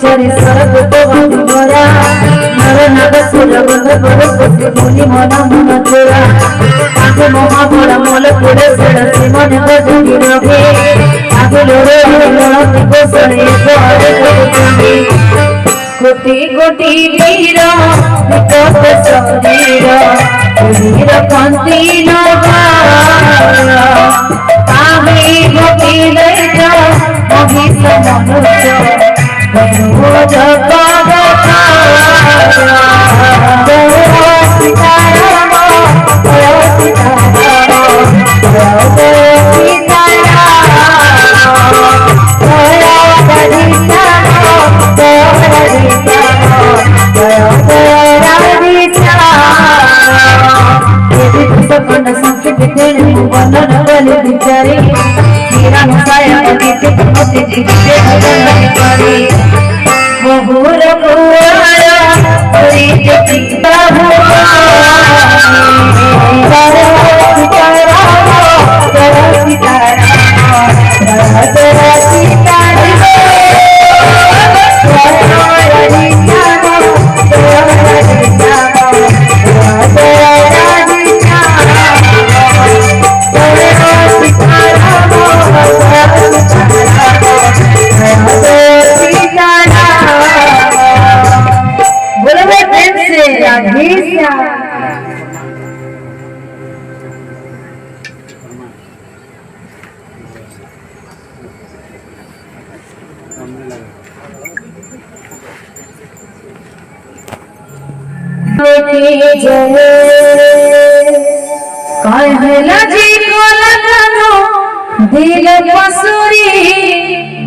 चरी सरग तो बंदी मोरा नर नग सुर बंद बड़ पुष्ट भूली मना मन तोरा आगे मोहा बड़ा मोल पुरे सड़ से मन बजूगी रहे आगे लोरे लोड़ा को सड़े बारे कोटि कोटि वीर विकट शरीर वीर पंथी लोगा आगे गोपी लैजा महिष मनुष्य बहुर कहला जी को लगनो दिल पसुरी